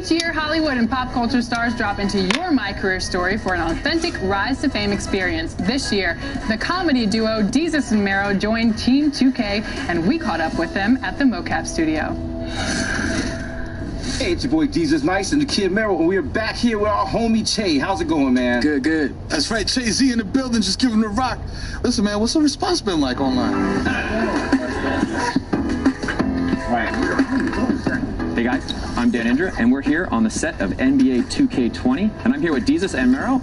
Each year, Hollywood and pop culture stars drop into your My Career Story for an authentic rise to fame experience. This year, the comedy duo Desus and Mero joined Team 2K, and we caught up with them at the mocap studio. Hey, it's your boy Desus Nice and the Kid Mero, and we're back here with our homie Che. How's it going, man? Good, good. That's right, Che Z in the building, just giving the rock. Listen, man, what's the response been like online? Hey guys, I'm Dan Indra, and we're here on the set of NBA 2K20, and I'm here with Desus and Mero.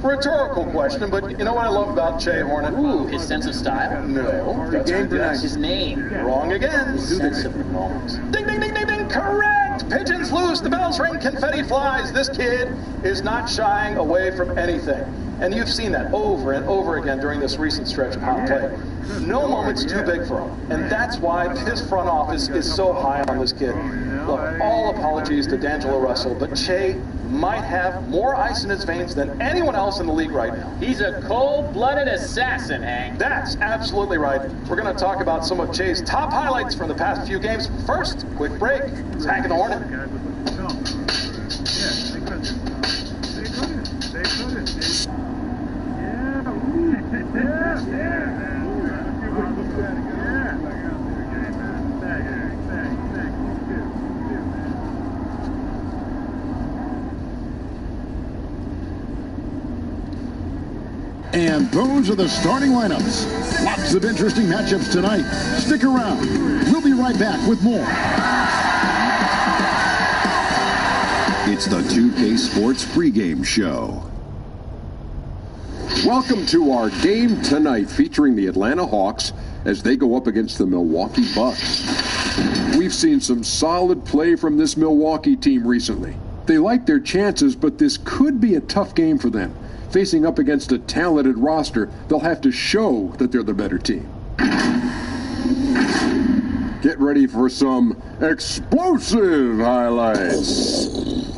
Rhetorical question, but you know what I love about Che Hornet? Ooh, his sense of style? No, that's That's his name. wrong again. His sense of the moment. Ding, ding, ding, ding, ding, correct! Pigeons loose, the bells ring, confetti flies. This kid is not shying away from anything. And you've seen that over and over again during this recent stretch of hot play. No moment's too big for him. And that's why his front office is so high on this kid. Look, all apologies to D'Angelo Russell, but Che might have more ice in his veins than anyone else in the league right now. He's a cold-blooded assassin, Hank. That's absolutely right. We're going to talk about some of Che's top highlights from the past few games. First, quick break. It's Hank and the Hornet. And those are the starting lineups. Lots of interesting matchups tonight. Stick around. We'll be right back with more. It's the 2K Sports pregame show. Welcome to our game tonight featuring the Atlanta Hawks as they go up against the Milwaukee Bucks. We've seen some solid play from this Milwaukee team recently. They like their chances, but this could be a tough game for them. Facing up against a talented roster, they'll have to show that they're the better team. Get ready for some explosive highlights.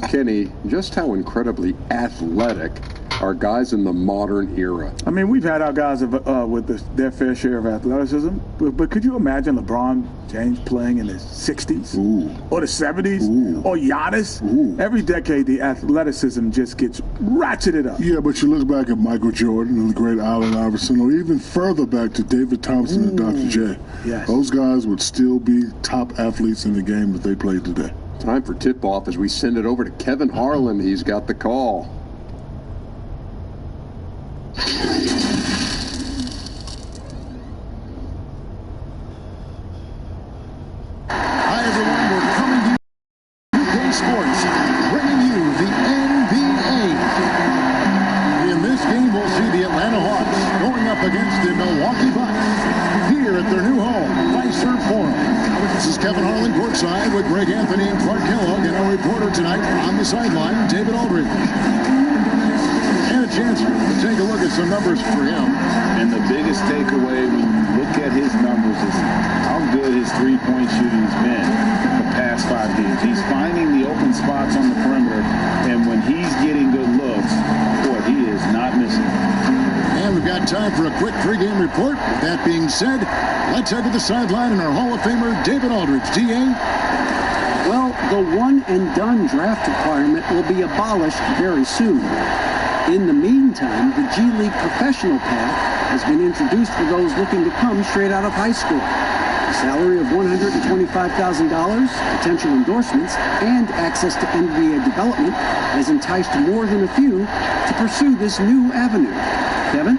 Kenny, just how incredibly athletic are guys in the modern era? I mean, we've had our guys with their fair share of athleticism, but could you imagine LeBron James playing in the 60s? Ooh. Or the 70s? Ooh. Or Giannis? Ooh. Every decade, the athleticism just gets ratcheted up. Yeah, but you look back at Michael Jordan and the great Allen Iverson, or even further back to David Thompson and Dr. J. Yes. Those guys would still be top athletes in the game that they played today. Time for tip-off as we send it over to Kevin Harlan. He's got the call. Hi, everyone. We're coming to you 2K Sports, bringing you the NBA. In this game, we'll see the Atlanta Hawks going up against the Milwaukee Bucks here at their new home, Fiserv Forum. This is Kevin Harlan courtside with Greg Anthony and Clark Kellogg, and our reporter tonight on the sideline, David Aldridge. And a chance to take a look at some numbers for him. And the biggest takeaway when you look at his numbers is how good his three-point shooting's been the past 5 games. He's finding the open spots on the perimeter, and when he's getting good looks, boy, he is not missing. And we've got time for a quick pregame report. With that being said, let's head to the sideline and our Hall of Famer, David Aldridge. DA? Well, the one-and-done draft requirement will be abolished very soon. In the meantime, the G League professional path has been introduced for those looking to come straight out of high school. A salary of $125,000, potential endorsements, and access to NBA development has enticed more than a few to pursue this new avenue. Kevin?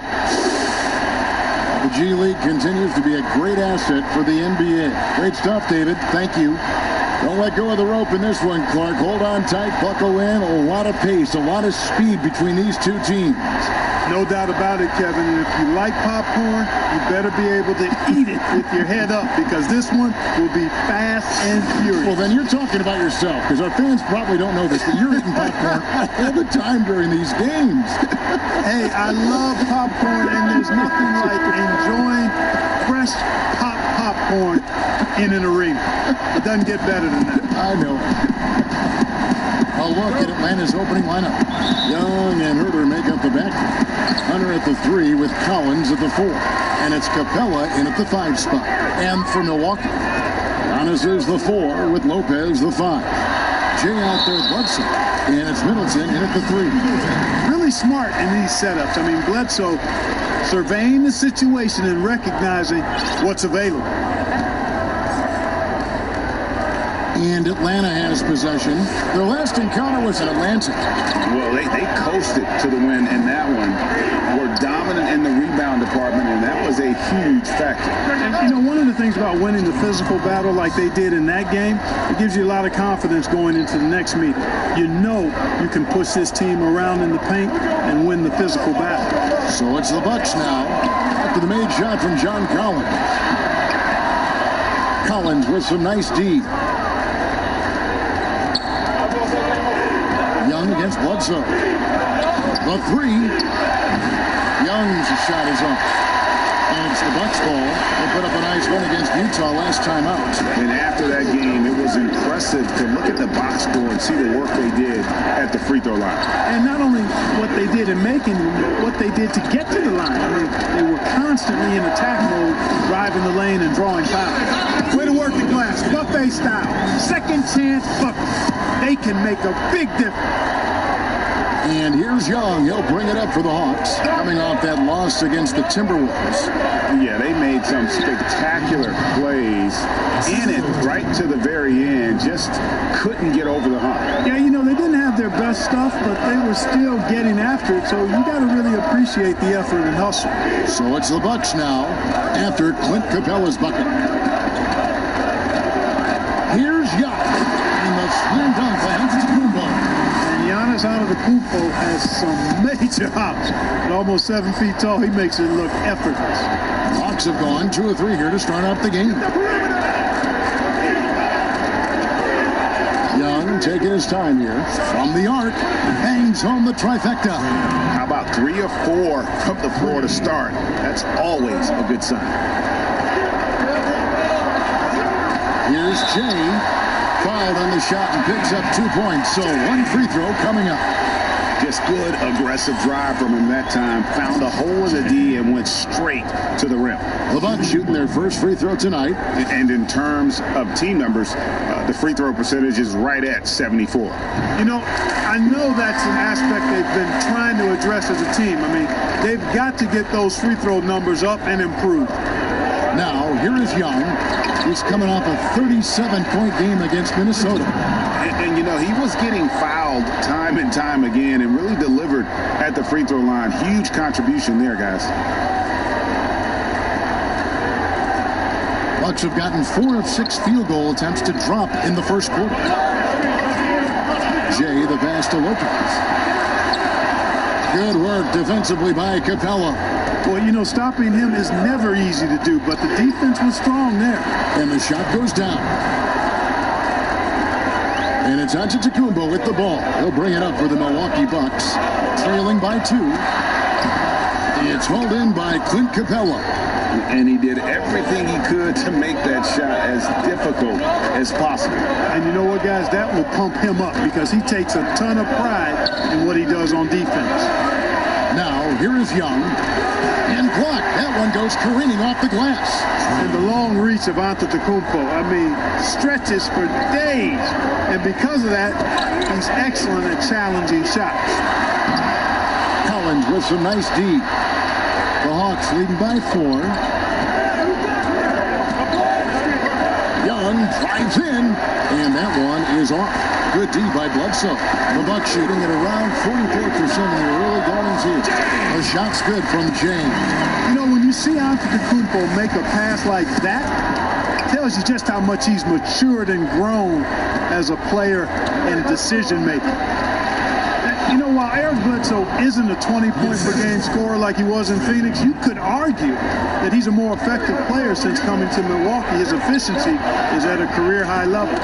The G League continues to be a great asset for the NBA. Great stuff, David. Thank you. Don't let go of the rope in this one, Clark. Hold on tight, buckle in. A lot of pace, a lot of speed between these two teams. No doubt about it, Kevin. And if you like popcorn, you better be able to eat it with your head up, because this one will be fast and furious. Well, then you're talking about yourself, because our fans probably don't know this, but you're eating popcorn all the time during these games. Hey, I love popcorn, and there's nothing like enjoying fresh popcorn in an arena. It doesn't get better than that. I know. A look at Atlanta's opening lineup. Young and Herter make up the back. Hunter at the 3 with Collins at the 4. And it's Capella in at the 5 spot. And for Milwaukee, Giannis is the 4 with Lopez the 5. Jay out there, Bledsoe. And it's Middleton in at the 3. Really smart in these setups. I mean, Bledsoe surveying the situation and recognizing what's available. And Atlanta has possession. Their last encounter was in Atlanta. Well, they coasted to the win in that one. Were dominant in the rebound department, and that was a huge factor. And, you know, one of the things about winning the physical battle like they did in that game, it gives you a lot of confidence going into the next meeting. You know you can push this team around in the paint and win the physical battle. So it's the Bucks now after the made shot from John Collins. Collins with some nice D. Young against Bledsoe. The 3. Young's shot is off. And it's the Bucks ball. They put up a nice win against Utah last time out. And after that game, it was impressive to look at the box score and see the work they did at the free throw line. And not only what they did in making them, but what they did to get to the line. I mean, they were constantly in attack mode, driving the lane and drawing fouls. Way to work the glass, buffet style. Second chance bucket. They can make a big difference. And here's Young. He'll bring it up for the Hawks. Coming off that loss against the Timberwolves. Yeah, they made some spectacular plays in it right to the very end. Just couldn't get over the hump. Yeah, you know, they didn't have their best stuff, but they were still getting after it. So you got to really appreciate the effort and hustle. So it's the Bucks now after Clint Capella's bucket. Here's Young. And the slam dunk by Antetokounmpo. Giannis Antetokounmpo has some major hops. At almost 7 feet tall, he makes it look effortless. Hawks have gone 2 of 3 here to start out the game. Young taking his time here. From the arc, hangs home the trifecta. How about 3 or 4 from the floor to start? That's always a good sign. Here's Jay. Fouled on the shot and picks up 2 points. So 1 free throw coming up. Just good, aggressive drive from him that time. Found a hole in the D and went straight to the rim. The Bucks shooting their first free throw tonight. And in terms of team numbers, the free throw percentage is right at 74. You know, I know that's an aspect they've been trying to address as a team. I mean, they've got to get those free throw numbers up and improve. Now, here is Young. He's coming off a 37-point game against Minnesota. And, you know, he was getting fouled time and time again and really delivered at the free throw line. Huge contribution there, guys. Bucks have gotten 4 of 6 field goal attempts to drop in the first quarter. Jay, the pass to Lopez. Good work defensively by Capella. Well, you know, stopping him is never easy to do, but the defense was strong there. And the shot goes down. And it's Antetokounmpo with the ball. He'll bring it up for the Milwaukee Bucks. Trailing by 2. It's hauled in by Clint Capella. And he did everything he could to make that shot as difficult as possible. And you know what, guys? That will pump him up because he takes a ton of pride in what he does on defense. Now, here is Young. And blocked. That one goes careening off the glass. And the long reach of Antetokounmpo, I mean, stretches for days. And because of that, he's excellent at challenging shots. Collins with some nice D. The Hawks leading by 4. Young drives in, and that one is off. Good D by Bledsoe. The Bucks shooting at around 44% in the early goings here. The shot's good from James. You know, when you see Antetokounmpo make a pass like that, it tells you just how much he's matured and grown as a player and decision maker. You know, while Eric Bledsoe isn't a 20-point-per-game scorer like he was in Phoenix, you could argue that he's a more effective player since coming to Milwaukee. His efficiency is at a career-high level.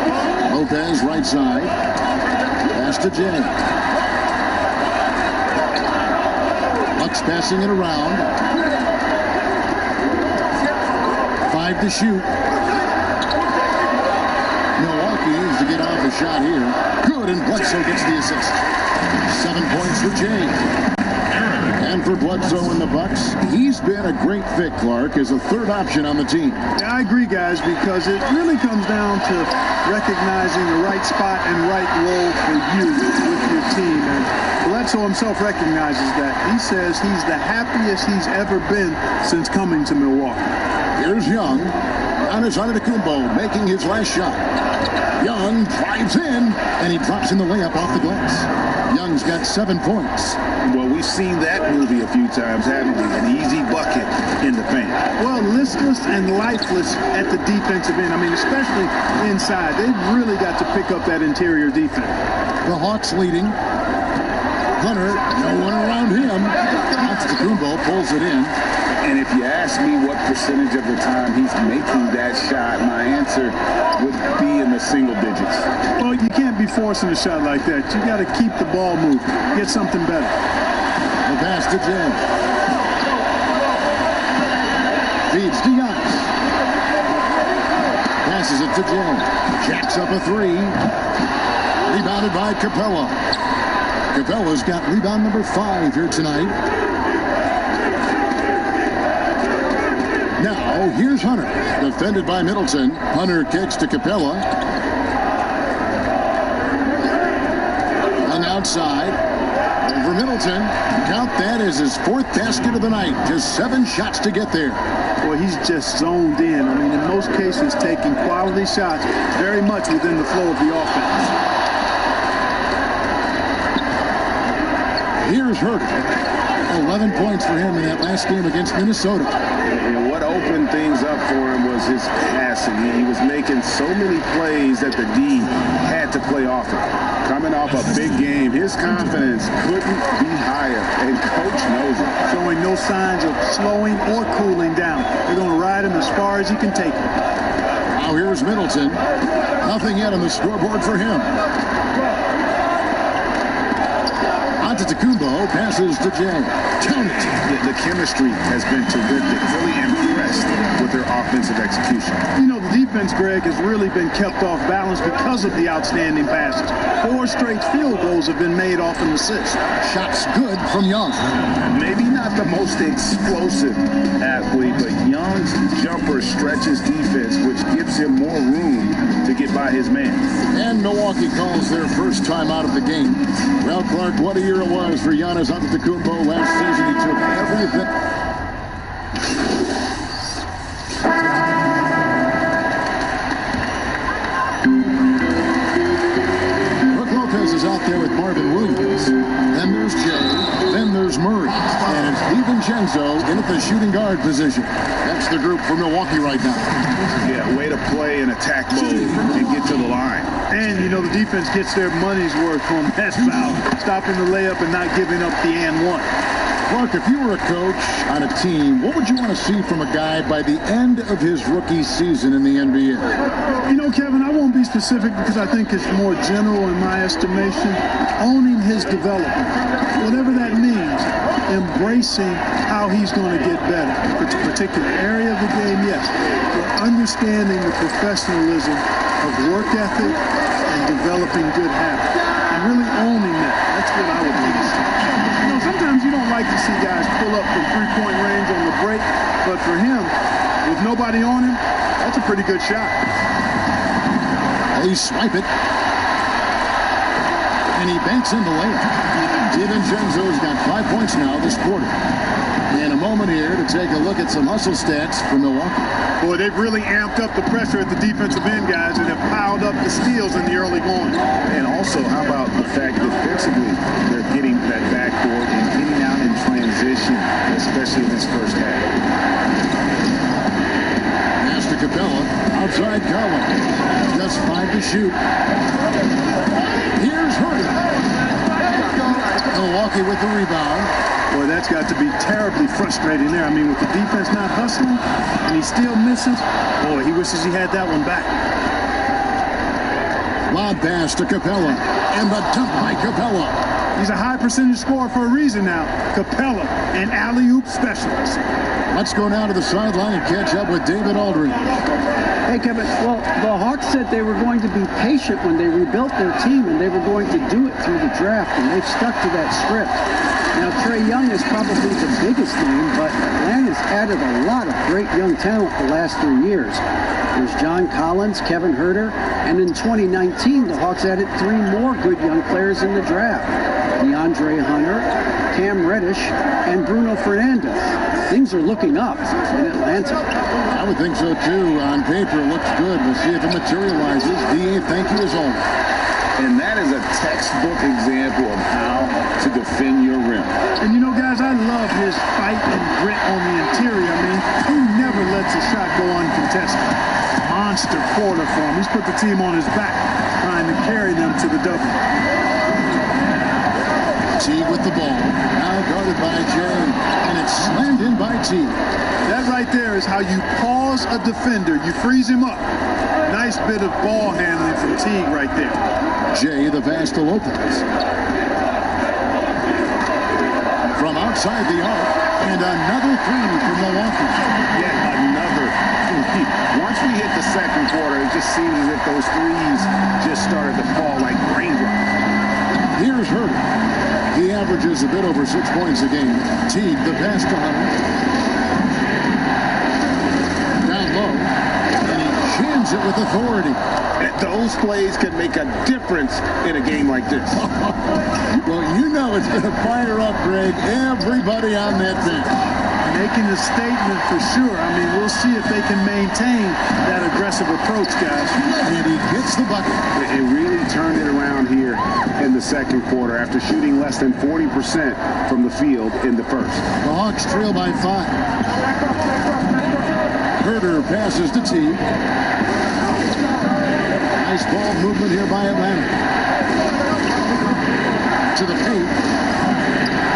Lopez, right side. Pass to Jay. Bucks passing it around. 5 to shoot. Milwaukee needs to get off a shot here. Good, and Bledsoe gets the assist. 7 points for Jay. And for Bledsoe and the Bucks, he's been a great fit, Clark, as a third option on the team. Yeah, I agree, guys, because it really comes down to recognizing the right spot and right role for you with your team. And Bledsoe himself recognizes that. He says he's the happiest he's ever been since coming to Milwaukee. Here's Young. Giannis Antetokounmpo making his last shot. Young drives in, and he drops in the layup off the glass. Young's got 7 points. Well, we've seen that movie a few times, haven't we? An easy bucket in the paint. Well, listless and lifeless at the defensive end. I mean, especially inside. They've really got to pick up that interior defense. The Hawks leading. Hunter, no one around him. Antetokounmpo pulls it in. And if you ask me what percentage of the time he's making that shot, my answer would be in the single digits. Well, you can't be forcing a shot like that. You got to keep the ball moving. Get something better. The pass to Jay. Feeds to Giannis. Passes it to Jay. Jacks up a 3. Rebounded by Capella. Capella's got rebound number 5 here tonight. Now, here's Hunter, defended by Middleton. Hunter kicks to Capella. On outside, over Middleton. Count that as his 4th basket of the night. Just 7 shots to get there. Boy, he's just zoned in. I mean, in most cases, taking quality shots very much within the flow of the offense. Here's Herter. 11 points for him in that last game against Minnesota. And what opened things up for him was his passing. He was making so many plays that the D had to play off him. Coming off a big game, his confidence couldn't be higher, and Coach knows it. Showing no signs of slowing or cooling down. They're going to ride him as far as he can take him. Now here's Middleton. Nothing yet on the scoreboard for him. Antetokounmpo passes to Jay. Count it. The chemistry has been terrific. Really impressed with their offensive execution. You know, the defense, Greg, has really been kept off balance because of the outstanding passes. 4 straight field goals have been made off an assist. Shots good from Young. Maybe not the most explosive athlete, but Young's jumper stretches defense, which gives him more room to get by his man. And Milwaukee calls their first time out of the game. Well, Clark, what a year it was for Giannis Antetokounmpo last season. He took everything. Brook Lopez is out there with Marvin Williams. Then there's Jay. Then there's Murray. And it's DiVincenzo in at the shooting guard position. That's the group for Milwaukee right now. Yeah, way to play in attack mode and get to the line. And, you know, the defense gets their money's worth on that foul. Stopping the layup and not giving up the and one. Clark, if you were a coach on a team, what would you want to see from a guy by the end of his rookie season in the NBA? You know, Kevin, I won't be specific because I think it's more general in my estimation. Owning his development, whatever that means, embracing how he's going to get better. If it's a particular area of the game, yes. But understanding the professionalism of work ethic and developing good habits. And really owning that. That's what I would do. You know, sometimes you don't like to see guys pull up from 3-point range on the break, but for him, with nobody on him, that's a pretty good shot. They swipe it. And he banks in the layup. DiVincenzo's got 5 points now this quarter. And a moment here to take a look at some hustle stats for Milwaukee. Boy, they've really amped up the pressure at the defensive end, guys, and have piled up the steals in the early going. And also, how about the fact that defensively they're getting that backboard and getting out in transition, especially in this first half. Pass to Capella. Outside Collins. Just 5 to shoot. Here's Herter. Milwaukee with the rebound. Boy, that's got to be terribly frustrating there. I mean, with the defense not hustling and he still misses, boy, he wishes he had that one back. Lob pass to Capella, and the dunk by Capella. He's a high percentage scorer for a reason now. Capella, an alley-oop specialist. Let's go down to the sideline and catch up with David Aldridge. Hey, Kevin, well, the Hawks said they were going to be patient when they rebuilt their team, and they were going to do it through the draft, and they've stuck to that script. Now, Trae Young is probably the biggest name, but Atlanta's added a lot of great young talent the last 3 years. There's John Collins, Kevin Huerter, and in 2019, the Hawks added 3 more good young players in the draft. DeAndre Hunter, Cam Reddish, and Bruno Fernandez. Things are looking up in Atlanta. I would think so, too. On paper, it looks good. We'll see if it materializes. D.A., thank you as always. And that is a textbook example of how to defend your rim. And you know, guys, I love his fight and grit on the interior. I mean, he never lets a shot go uncontested. Monster quarter for him. He's put the team on his back, trying to carry them to the W. Teague with the ball. Now guarded by Jay. And it's slammed in by Teague. That right there is how you pause a defender. You freeze him up. Nice bit of ball handling from Teague right there. Jay, the pass to Lopez. From outside the arc, and another three from Milwaukee. Yet another three. Once we hit the second quarter, it just seems as if those threes just started to fall like raindrops. Here's Huerter. He averages a bit over 6 points a game. Teague, the pass to Hunter. Down low, and he jams it with authority. Those plays can make a difference in a game like this. Well, you know it's going to fire up, Greg, everybody on that bench. Making a statement for sure. I mean, we'll see if they can maintain that aggressive approach, guys. And he gets the bucket. It really turned it around here in the second quarter after shooting less than 40% from the field in the first. The Hawks trail by 5. Huerter passes to Teague. Nice ball movement here by Atlanta. To the paint.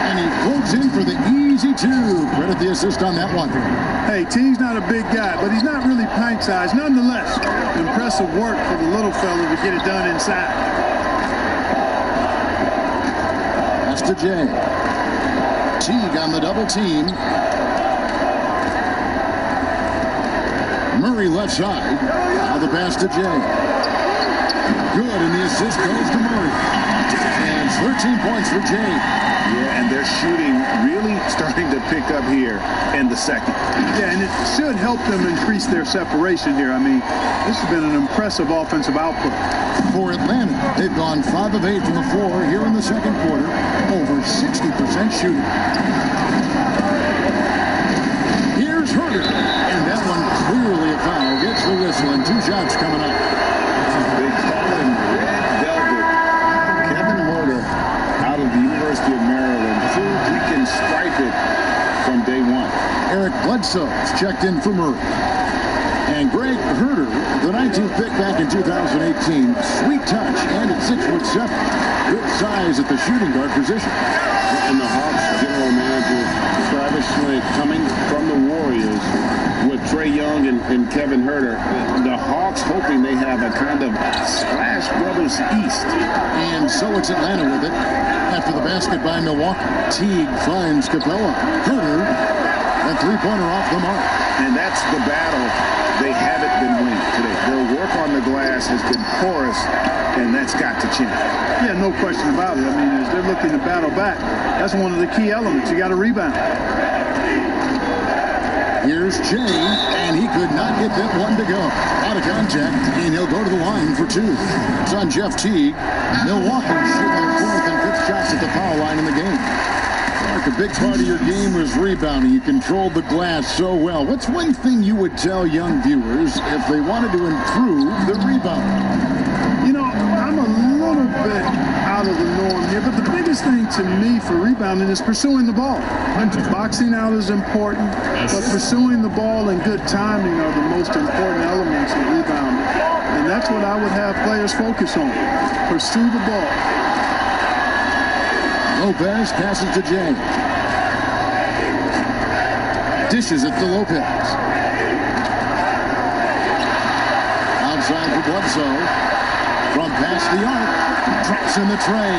And he floats in for the easy 2. Credit the assist on that one. Hey, Teague's not a big guy, but he's not really pint-sized. Nonetheless, impressive work for the little fella to get it done inside. Pass to Jay. Teague on the double team. Murray left side. Now the pass to Jay. Good, and the assist goes to Murray. And 13 points for Jay. Yeah, and they're shooting really starting to pick up here in the second. Yeah, and it should help them increase their separation here. I mean, this has been an impressive offensive output. For Atlanta, they've gone 5 of 8 from the floor here in the second quarter. Over 60% shooting. Here's Huerter. And that one clearly a foul. Gets the whistle, and 2 shots coming up. They call him Red Velvet. Kevin Huerter out of the University of Maryland. He can stripe it from day one. Eric Bledsoe's checked in for Murray. And Greg Huerter, the 19th pick back in 2018. Sweet touch, and at 6'7". Good size at the shooting guard position. And the Hawks general manager, Travis Schlenk, coming from the Warriors with Trae Young and Kevin Huerter. The Hawks hoping they have a kind of Splash Brothers East. And so it's Atlanta with it. After the basket by Milwaukee, Teague finds Capella. Huerter, that three-pointer off the mark. And that's the battle they haven't been winning today. Their work on the glass has been porous, and that's got to change. Yeah, no question about it. I mean, as they're looking to battle back, that's one of the key elements. You got to rebound. Here's Jay, and he could not get that one to go. Out of contact, and he'll go to the line for 2. It's on Jeff Teague. Milwaukee shooting their 4th and 5th shots at the foul line in the game. Mark, a big part of your game was rebounding. You controlled the glass so well. What's one thing you would tell young viewers if they wanted to improve the rebound? You know, I'm a little bit out of the norm here, but the biggest thing to me for rebounding is pursuing the ball. Boxing out is important, but pursuing the ball and good timing are the most important elements of rebounding. And that's what I would have players focus on. Pursue the ball. Lopez passes to Jay. Dishes it to Lopez. Outside for Bledsoe. From past the arc. Drops in the tray.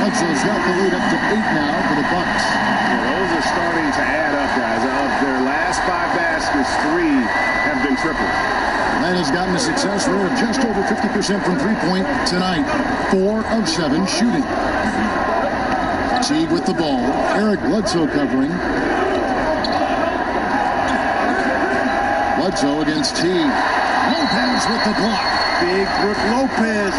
Bledsoe's got the lead up to 8 now for the Bucks. Well, those are starting to add up, guys. Of their last 5 baskets, 3 have been triple. That has gotten a success rate of just over 50% from three-point tonight. 4 of 7 shooting. Teague with the ball. Eric Bledsoe covering. Bledsoe against Teague. Lopez with the block. Big Brook Lopez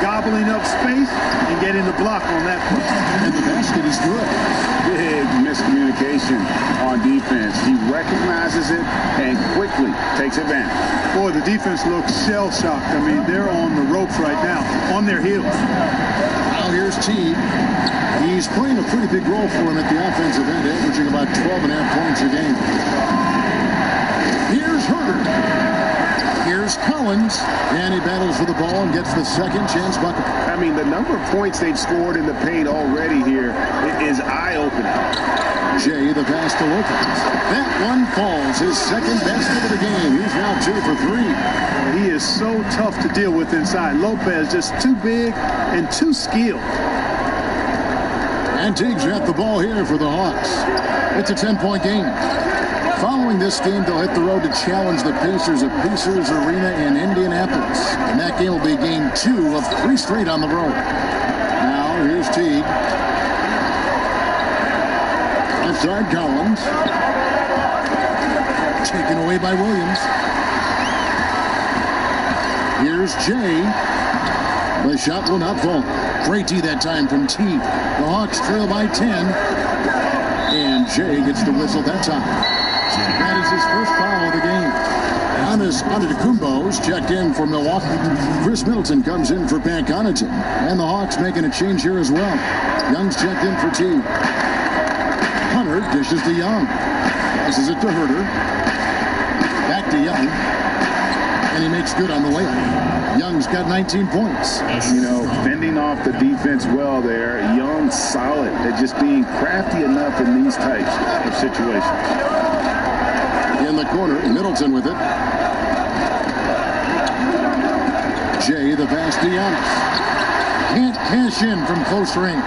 gobbling up space and getting the block on that play. And the basket is good. Big miscommunication on defense. He recognizes it and quickly takes advantage. Boy, the defense looks shell-shocked. I mean, they're on the ropes right now, on their heels. Now here's Teague. He's playing a pretty big role for him at the offensive end, averaging about 12.5 points a game. Here's Herder. Here's Collins, and he battles for the ball and gets the second chance bucket. I mean, the number of points they've scored in the paint already here is eye-opening. Jay, the pass to Lopez. That one falls, his second basket of the game. He's now 2 for 3. He is so tough to deal with inside. Lopez just too big and too skilled. And Teague's got the ball here for the Hawks. It's a 10-point game. Following this game, they'll hit the road to challenge the Pacers at Pacers Arena in Indianapolis. And that game will be game 2 of 3 straight on the road. Now, here's Teague. Outside Collins. Taken away by Williams. Here's Jay. The shot will not fall. Great D that time from Teague. The Hawks trail by 10. And Jay gets the whistle that time. That is his first foul of the game. Giannis Antetokounmpo's checked in for Milwaukee. Chris Middleton comes in for Pat Connaughton. And the Hawks making a change here as well. Young's checked in for Teague. Hunter dishes to Young. Passes it to Herder. Back to Young. And he makes good on the layup. Young's got 19 points. You know, fending off the defense well there. Young's solid at just being crafty enough in these types of situations. In the corner, Middleton with it. Jay, the pass to Giannis. Can't cash in from close range.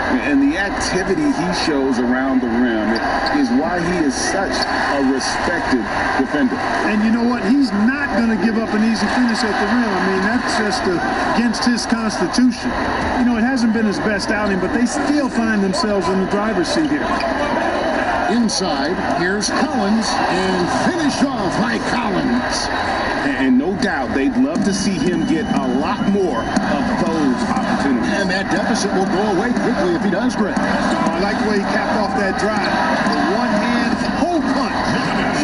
And the activity he shows around the rim is why he is such a respected defender. And you know what? He's not going to give up an easy finish at the rim. I mean, that's just against his constitution. You know, it hasn't been his best outing, but they still find themselves in the driver's seat here. Inside, here's Collins, and finish off by Collins. And no doubt they'd love to see him get a lot more of those opportunities. And that deficit will go away quickly if he does, Greg. I like the way he capped off that drive. The one-hand hole punch.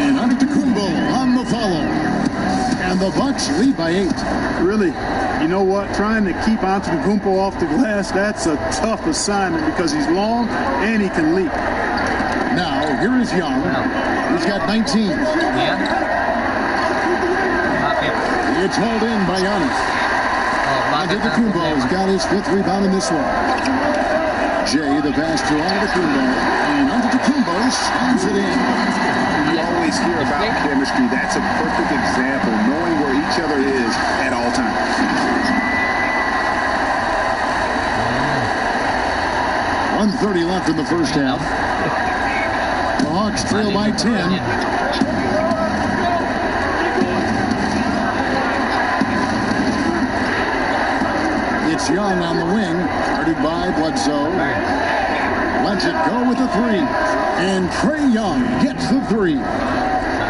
And Antetokounmpo on the follow. And the Bucks lead by 8. Really, you know what? Trying to keep Antetokounmpo off the glass, that's a tough assignment because he's long and he can leap. Now, here is Young. He's got 19. Yeah. It's hauled in by Giannis. Antetokounmpo's got his 5th rebound in this one. Jay, the pass to Antetokounmpo. And Antetokounmpo slams it in. You always hear about chemistry. That's a perfect example, knowing where each other is at all times. .130 left in the first half. The Hawks trail by 10. It's Young on the wing, guarded by Bledsoe. Lets it go with the 3. And Trae Young gets the 3.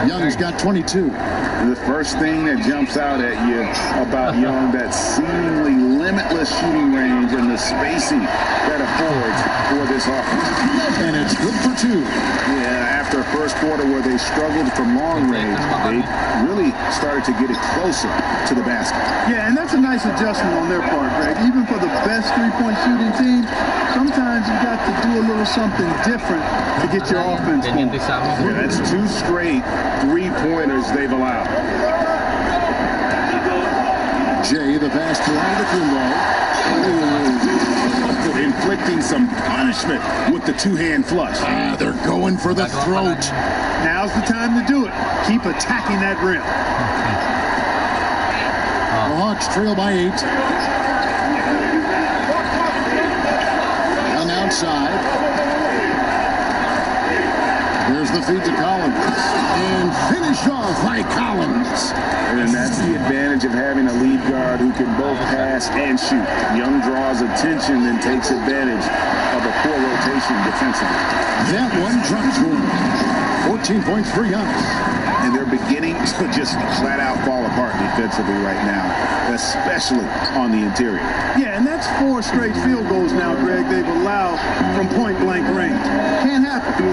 Young's got 22. The first thing that jumps out at you about Young, that seemingly limitless shooting range and the spacing that affords for this offense. And it's good for 2. Yeah, after a first quarter where they struggled from long range, they really started to get it closer to the basket. Yeah, and that's a nice adjustment on their part, Greg. Even for the best three-point shooting team, sometimes you got to do a little something different to get your offense going. Yeah, that's 2 straight three-pointers they've allowed. Jay, the pass to Antetokounmpo. Inflicting getting some punishment with the two-hand flush. They're going for the throat. Now's the time to do it. Keep attacking that rim. The Hawks trail by 8. Young outside. Here's the feed to Collins. And finished off by Collins. And that's the advantage of having a lead guard who can both pass and shoot. Young draws attention and takes advantage of a poor rotation defensively. That one drops for 14 points for Giannis. And they're beginning to just flat out fall apart defensively right now, especially on the interior. Yeah, and that's 4 straight field goals now, Greg, they've allowed from point-blank range. Can't happen.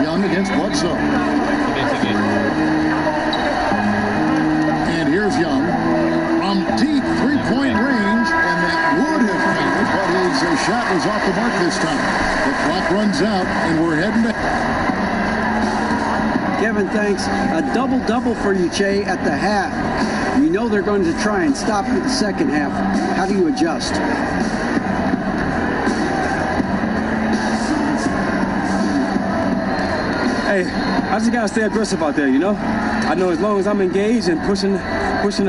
Young against Bledsoe. And here's Young from deep three-point range, and that would have counted, but his shot was off the mark this time. The clock runs out, and we're heading to... Kevin, thanks. A double-double for you, Che, at the half. You know they're going to try and stop you the second half. How do you adjust? Hey, I just gotta stay aggressive out there, you know? I know as long as I'm engaged and pushing the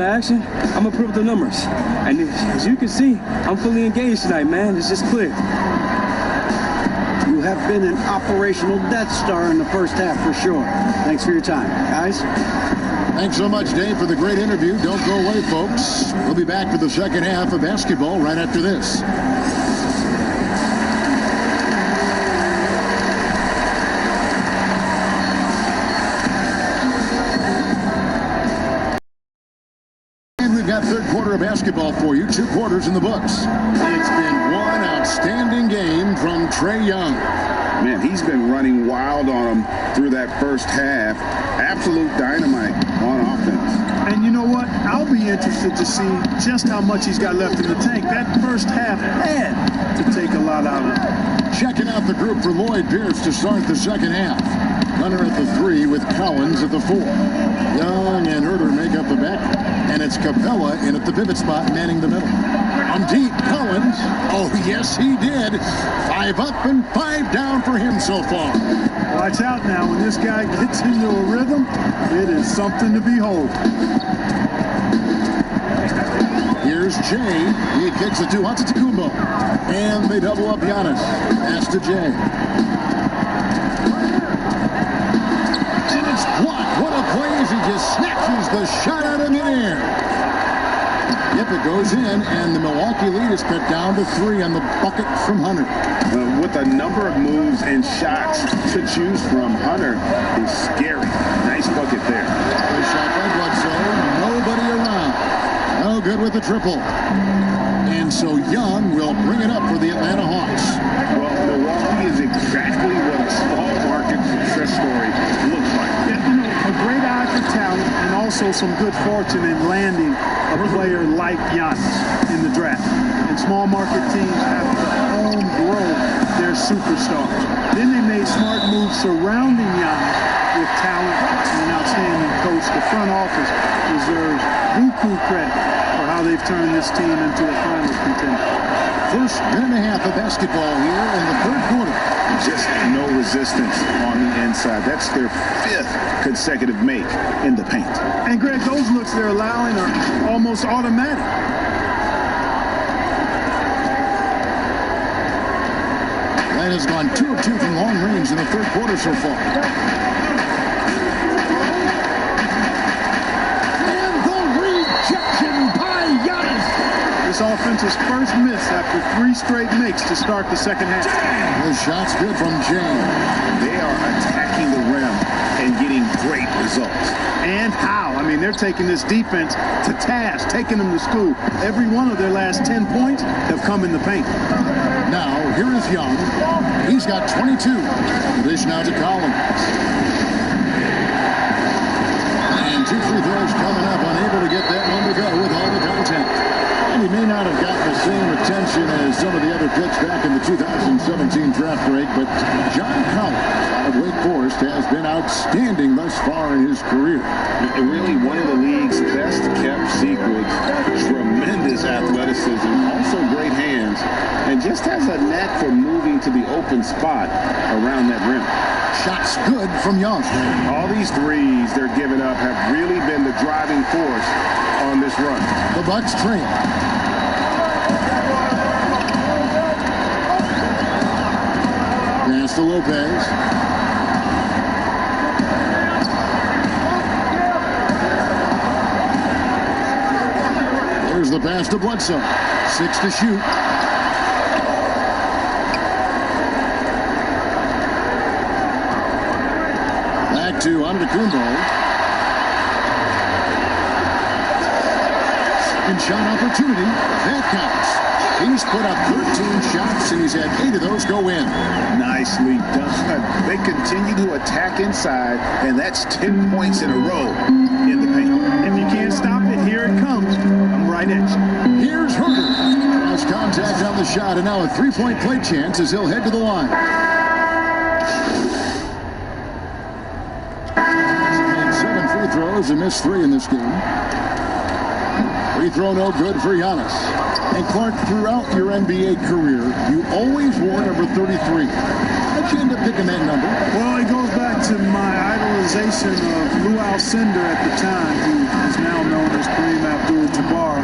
action, I'm gonna put up the numbers. And as you can see, I'm fully engaged tonight, man. It's just clear. You have been an operational Death Star in the first half for sure. Thanks for your time, guys. Thanks so much, Dave, for the great interview. Don't go away, folks. We'll be back for the second half of basketball right after this. Third quarter of basketball for you. 2 quarters in the books. It's been one outstanding game from Trae Young. Man, he's been running wild on him through that first half. Absolute dynamite on offense. And you know what? I'll be interested to see just how much he's got left in the tank. That first half had to take a lot out of him. Checking out the group for Lloyd Pierce to start the second half. Hunter at the 3 with Collins at the 4. Young and Herter make up the back. And it's Capella in at the pivot spot, manning the middle. On deep, Collins. Oh, yes, he did. 5 up and 5 down for him so far. Watch out now. When this guy gets into a rhythm, it is something to behold. Here's Jay. He kicks it to Antetokounmpo. And they double up Giannis. Pass to Jay. And it's blocked. What a play as he just snatches the shot out of midair. Yep, it goes in, and the Milwaukee lead is cut down to 3 on the bucket from Hunter. With a number of moves and shots to choose from, Hunter is scary. Nice bucket there. Good shot by Bledsoe. Nobody around. No good with the triple. And so Young will bring it up for the Atlanta Hawks. Well, Milwaukee is exactly what a small market success story looks like. A great eye for talent and also some good fortune in landing a player like Giannis in the draft. And small market teams have to homegrow their superstars. Then they made smart moves surrounding Giannis with talent and an outstanding coach. The front office deserves buku credit for how they've turned this team into a finals contender. First minute and a half of basketball here in the third quarter. Just no resistance on the inside. That's their 5th consecutive make in the paint. And Greg, those looks they're allowing are almost automatic. That has gone 2 of 2 from long range in the third quarter so far. And the rejection by Giannis. This offense's first miss after 3 straight makes to start the second half. The shot's good from James. They are attacking the rim and getting great results. And how? I mean, they're taking this defense to task, taking them to school. Every one of their last 10 points have come in the paint. Now, here is Young. He's got 22. Dish now to Collins. And 2 free throws coming up, unable to get that one to go with all the contact. And he may not have gotten the same attention as some of the other picks back in the 2017 draft break, but John Collins out of Wake Forest has been outstanding thus far in his career. Really one of the league's best kept secrets. Tremendous athleticism just has a knack for moving to the open spot around that rim. Shots good from Young. All these threes they're giving up have really been the driving force on this run. The Bucks trail. Pass to Lopez. There's the pass to Bledsoe. 6 to shoot. Back to Antetokounmpo. Second shot opportunity. That counts. He's put up 13 shots, and he's had 8 of those go in. Nicely done. They continue to attack inside, and that's 10 points in a row in the paint. If you can't stop it, here it comes. I'm right at you. Here's Herter. Has contact on the shot, and now a three-point play chance as he'll head to the line. Made 7 free throws and missed 3 in this game. Free throw no good for Giannis. And Clark, throughout your NBA career, you always wore number 33. How'd you end up picking that number? Well, it goes back to my idolization of Lou Alcindor at the time, who is now known as Kareem Abdul-Jabbar.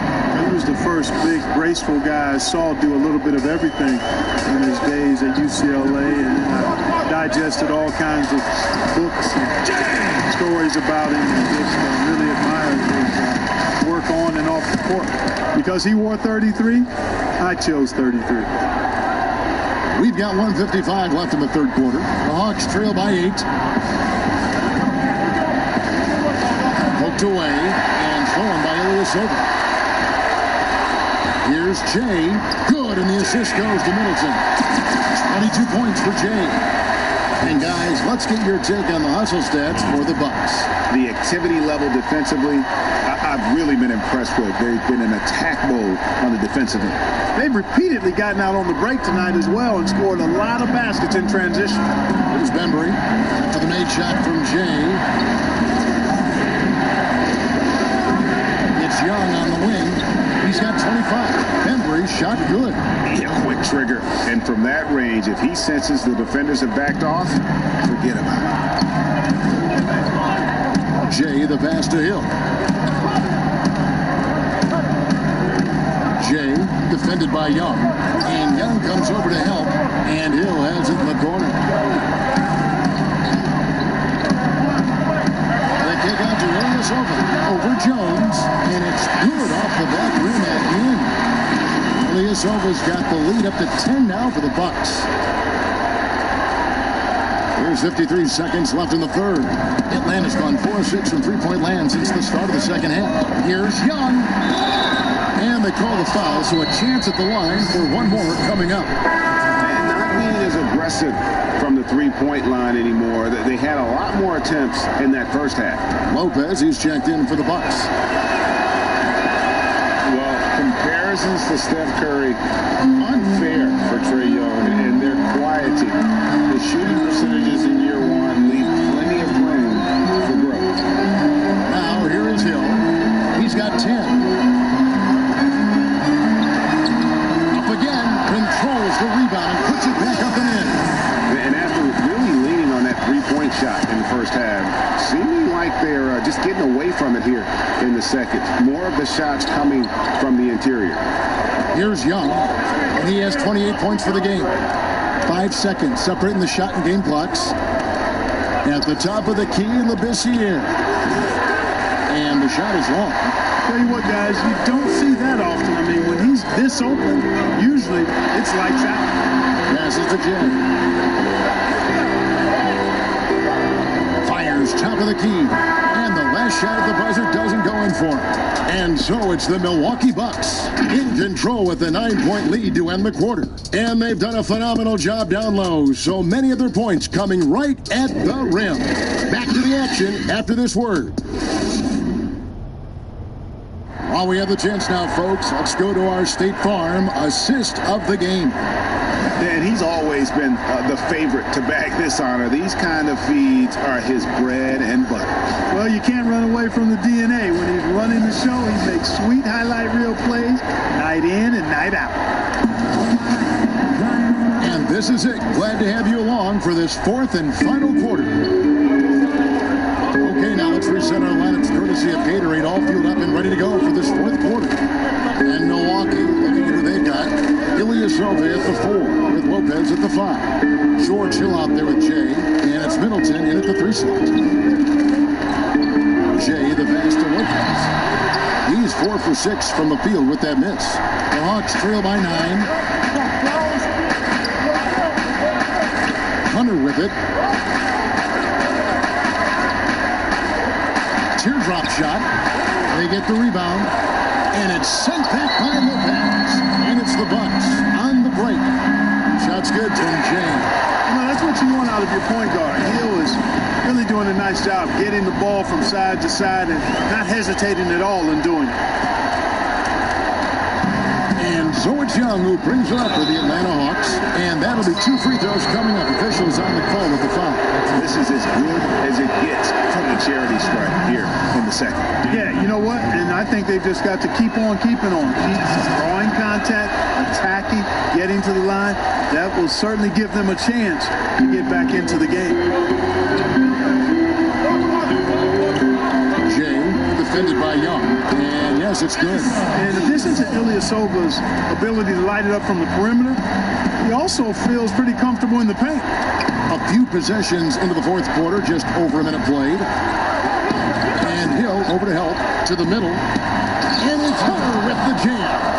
He was the first big, graceful guy I saw do a little bit of everything in his days at UCLA, and I digested all kinds of books and stories about him, and just really admired his work on and off the court. Because he wore 33, I chose 33. We've got 1:55 left in the third quarter. The Hawks trail by 8. Poked away and thrown by Ilyasova. Here's Jay. Good, and the assist goes to Middleton. 22 points for Jay. And guys, let's get your take on the hustle stats for the Bucks. The activity level defensively, I've really been impressed with. They've been in attack mode on the defensive end. They've repeatedly gotten out on the break tonight as well and scored a lot of baskets in transition. Here's Bembry for the made shot from Jay. It's Young on the wing. He's got 25. Bembry shot good. Yeah, quick trigger. And from that range, if he senses the defenders have backed off, forget about it. Jay, the pass to Hill. Jay, defended by Young. And Young comes over to help. And Hill has it in the corner. They kick out to Ilyasova over Jones. And it's good off the back rim at the end. Ilyasova's got the lead up to 10 now for the Bucks. There's 53 seconds left in the third. Atlanta's gone 4-6 from three-point land since the start of the second half. Here's Young. And they call the foul, so a chance at the line for one more coming up. And not being as aggressive from the three-point line anymore. They had a lot more attempts in that first half. Lopez, he's checked in for the Bucks. Well, comparisons to Steph Curry, unfair for Trae Young and their quieting. The shooting percentages in year one leave plenty of room for growth. Now, here is Hill. He's got 10. Up again, controls the rebound and puts it back up and in. And after really leaning on that three-point shot in the first half, seeming like they're just getting away from it here in the second. More of the shots coming from the interior. Here's Young, and he has 28 points for the game. 5 seconds separating the shot and game clocks. At the top of the key in Labissiere. And the shot is long. Tell you what, guys, you don't see that often. I mean, when he's this open, usually it's lights out. Passes to Jay. Fires top of the key. And the last shot at the buzzer doesn't go in for it. And so it's the Milwaukee Bucks in control with a 9-point lead to end the quarter. And they've done a phenomenal job down low. So many of their points coming right at the rim. Back to the action after this word. While we have the chance now, folks, let's go to our State Farm assist of the game. And he's always been the favorite to bag this honor. These kind of feeds are his bread and butter. Well, you can't run away from the DNA. When he's running the show, he makes sweet highlight reel plays night in and night out. This is it. Glad to have you along for this fourth and final quarter. Okay, now let's reset our lineups courtesy of Gatorade. All fueled up and ready to go for this fourth quarter. And Milwaukee, looking at who they've got. Ilyasova at the 4 with Lopez at the 5. George Hill out there with Jay. And it's Middleton in at the 3 slot. Jay, the pass to Lopez. He's 4 for 6 from the field with that miss. The Hawks trail by 9. Hunter with it. Teardrop shot. They get the rebound. And it's sent back by Lopez. And it's the Bucks on the break. Shot's good from Jay. That's what you want out of your point guard. Hill is really doing a nice job getting the ball from side to side and not hesitating at all in doing it. And so it's Young who brings it up for the Atlanta Hawks. And that'll be 2 free throws coming up. Officials on the call with the foul. This is as good as it gets from the charity stripe here in the second. Yeah, you know what? And I think they've just got to keep on keeping on. Keep drawing contact, attacking, getting to the line. That will certainly give them a chance to get back into the game. Jay, defended by Young. And yes, it's good. In addition to Ilyasova's ability to light it up from the perimeter, he also feels pretty comfortable in the paint. A few possessions into the fourth quarter, just over a minute played. And Hill over to help to the middle. And it's Hunter with the jam.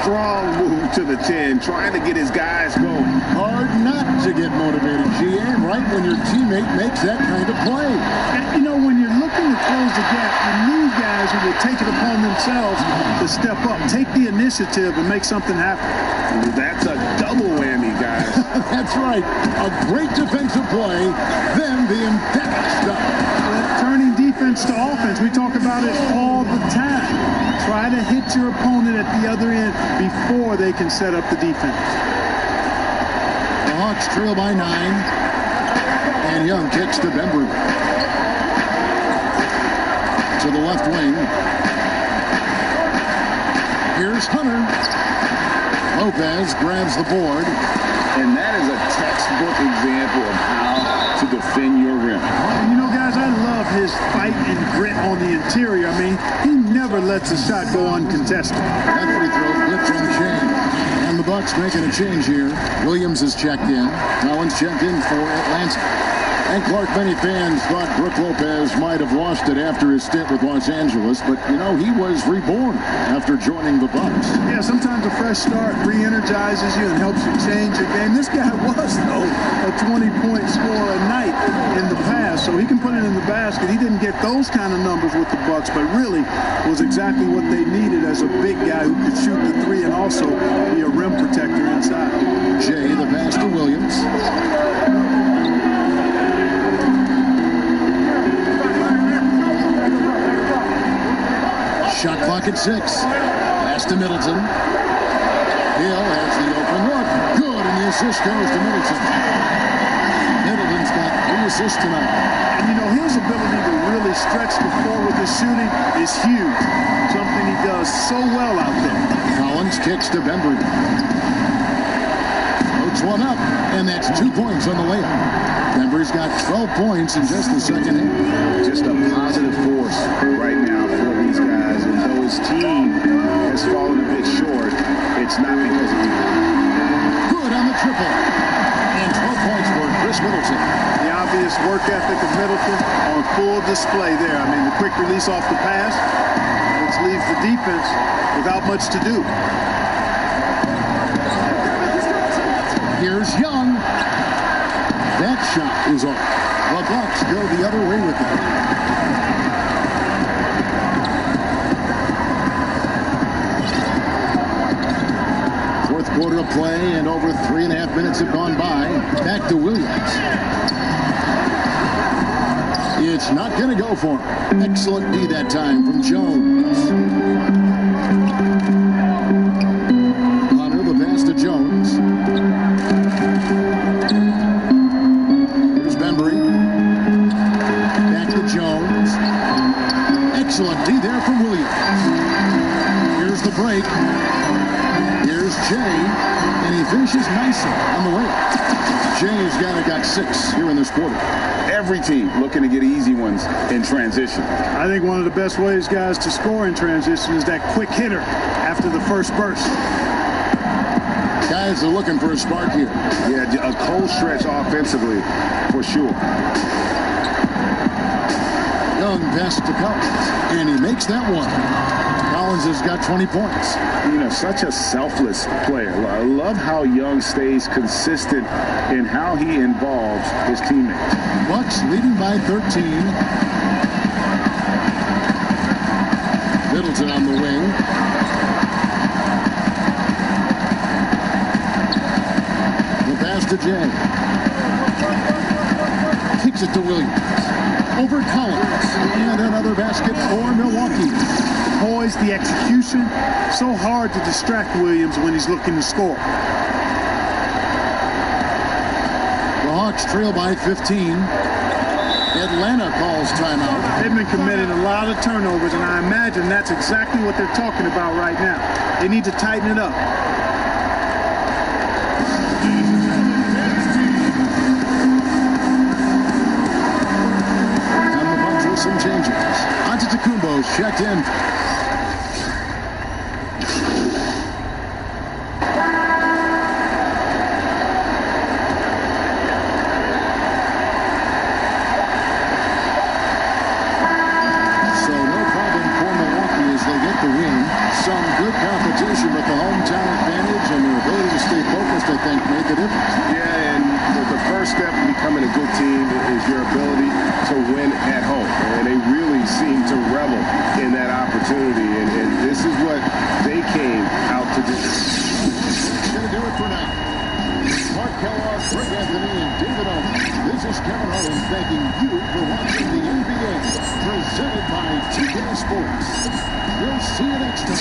Strong move to the 10, trying to get his guys going. Hard not to get motivated, GM, right when your teammate makes that kind of play. And, you know, when you're looking to close the gap, you need guys who will take it upon themselves to step up, take the initiative, and make something happen. That's a double whammy, guys. That's right. A great defensive play, then the emphatic stuff. Turning defense to offense, we talk about it all the time. Try to hit your opponent at the other end before they can set up the defense. The Hawks trail by 9. And Young kicks to Bembry. To the left wing. Here's Hunter. Lopez grabs the board. And that is a textbook example of how to defend your rim. You know, guys, I love his fight and grit on the interior. I mean, he never lets a shot go uncontested. That free throw good from Shane. And the Bucks making a change here. Williams is checked in. Collins checked in for Atlanta. And Clark, many fans thought Brook Lopez might have lost it after his stint with Los Angeles, but, you know, he was reborn after joining the Bucks. Yeah, sometimes a fresh start re-energizes you and helps you change your game. This guy was, though, a 20-point scorer a night in the past, so he can put it in the basket. He didn't get those kind of numbers with the Bucks, but really was exactly what they needed as a big guy who could shoot the three and also be a rim protector inside. Jay, the pass to Williams. Shot clock at 6. Pass to Middleton. Hill has the open look. Good, and the assist goes to Middleton. Middleton's got 3 assists tonight. And, you know, his ability to really stretch the floor with his shooting is huge. Something he does so well out there. Collins kicks to Bembry. Floats one up, and that's 2 points on the layup. Bembry's got 12 points in just the second half. Just a positive force right now for these guys. And though his team has fallen a bit short, it's not because of him. Good on the triple. And 12 points for Chris Middleton. The obvious work ethic of Middleton on full display there. I mean, the quick release off the pass, which leaves the defense without much to do. Here's Young. That shot is off. The Bucks go the other way with it. Fourth quarter of play, and over 3.5 minutes have gone by. Back to Williams. It's not going to go for him. Excellent D that time from Jones. Hunter, the pass to Jones. Here's Bembry. Back to Jones. Excellent D there from Williams. Here's the break. Here's Jay, and he finishes nicely on the layup. Jay's got 6 here in this quarter. Every team looking to get easy ones in transition. I think one of the best ways, guys, to score in transition is that quick hitter after the first burst. Guys are looking for a spark here. Yeah, a cold stretch offensively, for sure. Young passes to Collins, and he makes that one. Collins has got 20 points. You know, such a selfless player. I love how Young stays consistent in how he involves his teammates. Bucks leading by 13. Middleton on the wing. The pass to Jay. Kicks it to Williams. Over Collins. And another basket for Milwaukee. Poise, the execution. So hard to distract Williams when he's looking to score. The Hawks trail by 15. Atlanta calls timeout. They've been committing a lot of turnovers, and I imagine that's exactly what they're talking about right now. They need to tighten it up. And the Bucks with some changes. Antetokounmpo's checked in. Some good competition, but the hometown advantage and their ability to stay focused, I think, made the difference. Yeah, and the first step in becoming a good team is your ability to win at home. And they really seem to revel in that opportunity, and this is what they came out to do. Going to do it for now. Mark Kellogg, Greg Anthony, and David Owen. This is Kevin Harlan thanking you for watching the NBA, presented by 2K Sports. We'll see you next time.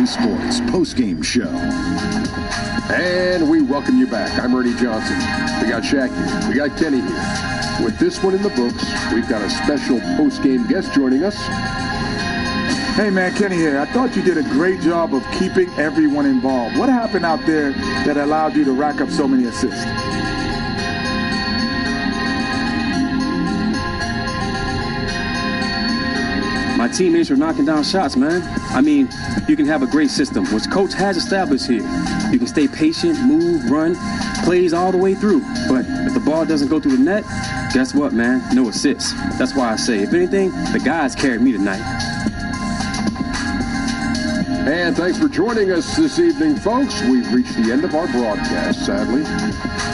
Sports post-game show. And we welcome you back. I'm Ernie Johnson. We got Shaq here. We got Kenny here. With this one in the books, we've got a special post-game guest joining us. Hey, man, Kenny here. I thought you did a great job of keeping everyone involved. What happened out there that allowed you to rack up so many assists? My teammates are knocking down shots, man. I mean, you can have a great system, which Coach has established here. You can stay patient, move, run, plays all the way through. But if the ball doesn't go through the net, guess what, man? No assists. That's why I say, if anything, the guys carried me tonight. And thanks for joining us this evening, folks. We've reached the end of our broadcast, sadly.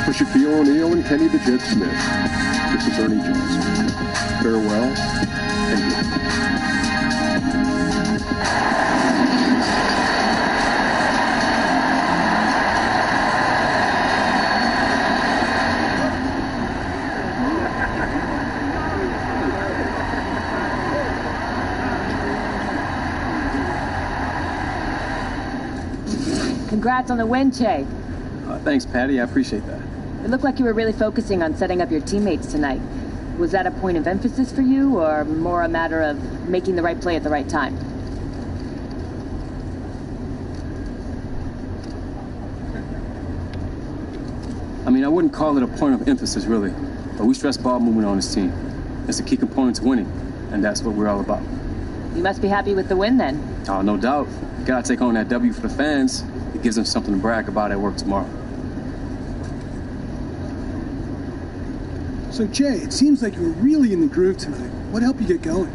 For Shaquille O'Neal and Kenny the Jet Smith, this is Ernie Johnson. Farewell and good night. Congrats on the win, Che. Thanks, Patty. I appreciate that. It looked like you were really focusing on setting up your teammates tonight. Was that a point of emphasis for you, or more a matter of making the right play at the right time? I mean, I wouldn't call it a point of emphasis, really. But we stress ball movement on this team. It's a key component to winning, and that's what we're all about. You must be happy with the win, then. Oh, no doubt. You gotta take on that W for the fans. It gives them something to brag about at work tomorrow. So, Jay, it seems like you were really in the groove tonight. What helped you get going?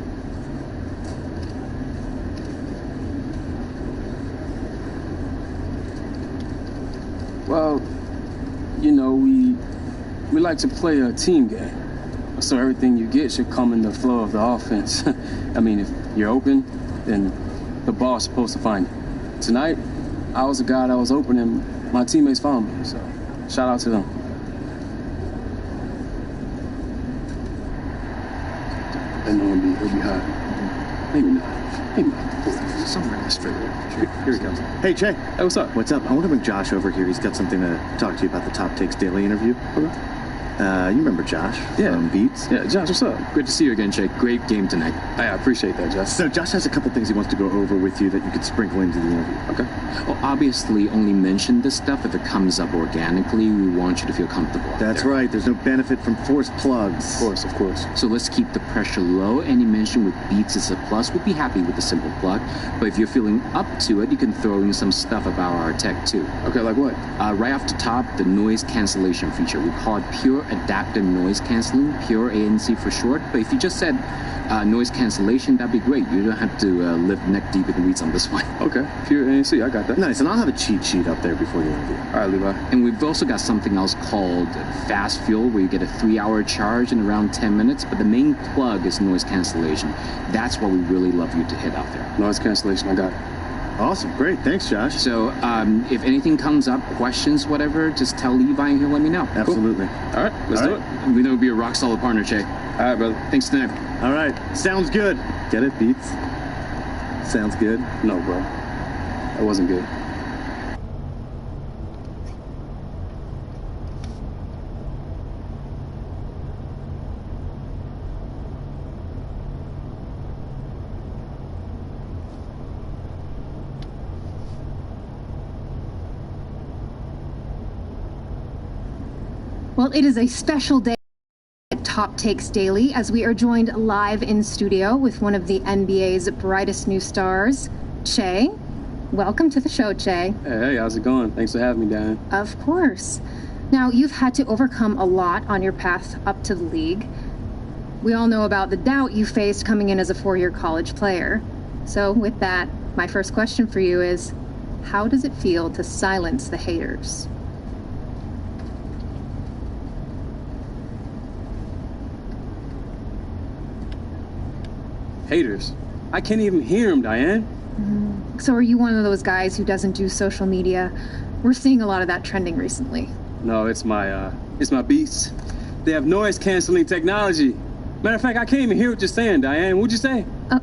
you know, we like to play a team game. So everything you get should come in the flow of the offense. I mean, if you're open, then the ball's supposed to find you. Tonight, I was the guy that was open, and my teammates found me. So shout out to them. I know he'll be hot. Maybe not. Maybe not. Somewhere in the straight. Here he comes. Hey, Che. Hey, what's up? What's up? I want to bring Josh over here. He's got something to talk to you about the Top Takes Daily interview. Okay. You remember Josh from Beats? Yeah, Josh, what's up? Good to see you again, Jake. Great game tonight. I appreciate that, Josh. So Josh has a couple things he wants to go over with you that you could sprinkle into the interview. Okay. Well, obviously, only mention this stuff if it comes up organically. We want you to feel comfortable. That's right. There's no benefit from forced plugs. Of course. So let's keep the pressure low. Any mention with Beats is a plus. We'd be happy with a simple plug. But if you're feeling up to it, you can throw in some stuff about our tech, too. Okay, like what? Right off the top, the noise cancellation feature. We call it Pure Adaptive Noise Canceling, Pure ANC for short. But if you just said noise cancellation, that'd be great. You don't have to live neck deep in the weeds on this one. Okay, Pure ANC, I got that. Nice, and I'll have a cheat sheet up there before the interview. All right, Levi. And we've also got something else called Fast Fuel, where you get a 3-hour charge in around 10 minutes. But the main plug is noise cancellation. That's what we really love you to hit out there. Noise cancellation, I got it. Awesome, great, thanks, Josh. So if anything comes up, questions, whatever, just tell Levi and he'll let me know. Absolutely. Cool. All right, let's do it. We know we'll be a rock solid partner, Che. All right, brother. Thanks, tonight. All right, sounds good. Get it, Beats? Sounds good? No, bro. That wasn't good. Well, it is a special day at Top Takes Daily as we are joined live in studio with one of the NBA's brightest new stars, Che. Welcome to the show, Che. Hey, how's it going? Thanks for having me, Dan. Of course. Now, you've had to overcome a lot on your path up to the league. We all know about the doubt you faced coming in as a 4-year college player. So with that, my first question for you is, how does it feel to silence the haters? Haters? I can't even hear them, Diane. So are you one of those guys who doesn't do social media? We're seeing a lot of that trending recently. No, it's my Beats. They have noise canceling technology. Matter of fact, I can't even hear what you're saying, Diane. What'd you say? Oh,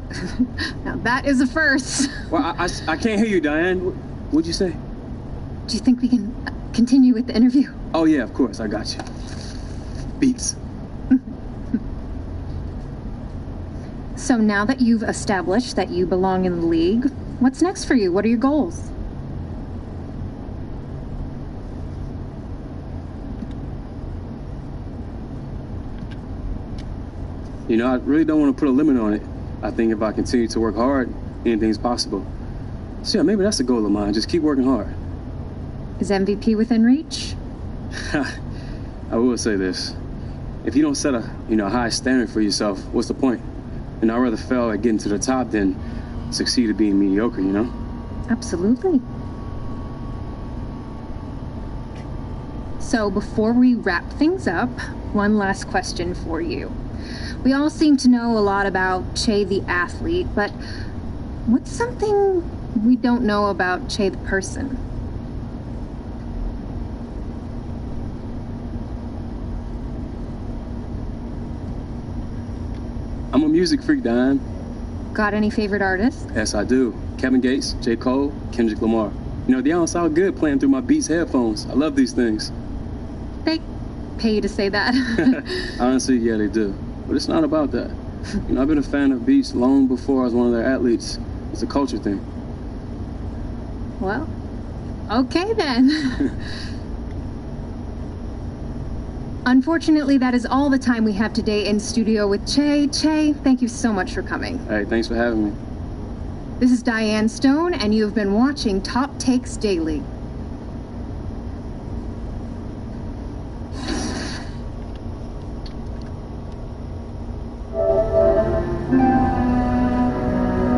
now that is a first. Well, I can't hear you, Diane. What'd you say? Do you think we can continue with the interview? Oh, yeah, of course. I got you. Beats. So now that you've established that you belong in the league, what's next for you? What are your goals? You know, I really don't want to put a limit on it. I think if I continue to work hard, anything's possible. So yeah, maybe that's a goal of mine. Just keep working hard. Is MVP within reach? I will say this. If you don't set a high standard for yourself, what's the point? And I'd rather fail at getting to the top than succeed at being mediocre, you know? Absolutely. So before we wrap things up, one last question for you. We all seem to know a lot about Che the athlete, but what's something we don't know about Che the person? I'm a music freak, Diane. Got any favorite artists? Yes, I do. Kevin Gates, J. Cole, Kendrick Lamar. You know, they all sound good playing through my Beats headphones. I love these things. They pay you to say that. Honestly, yeah, they do. But it's not about that. You know, I've been a fan of Beats long before I was one of their athletes. It's a culture thing. Well, okay then. Unfortunately, that is all the time we have today in studio with Che. Che, thank you so much for coming. Hey, thanks for having me. This is Diane Stone, and you have been watching Top Takes Daily.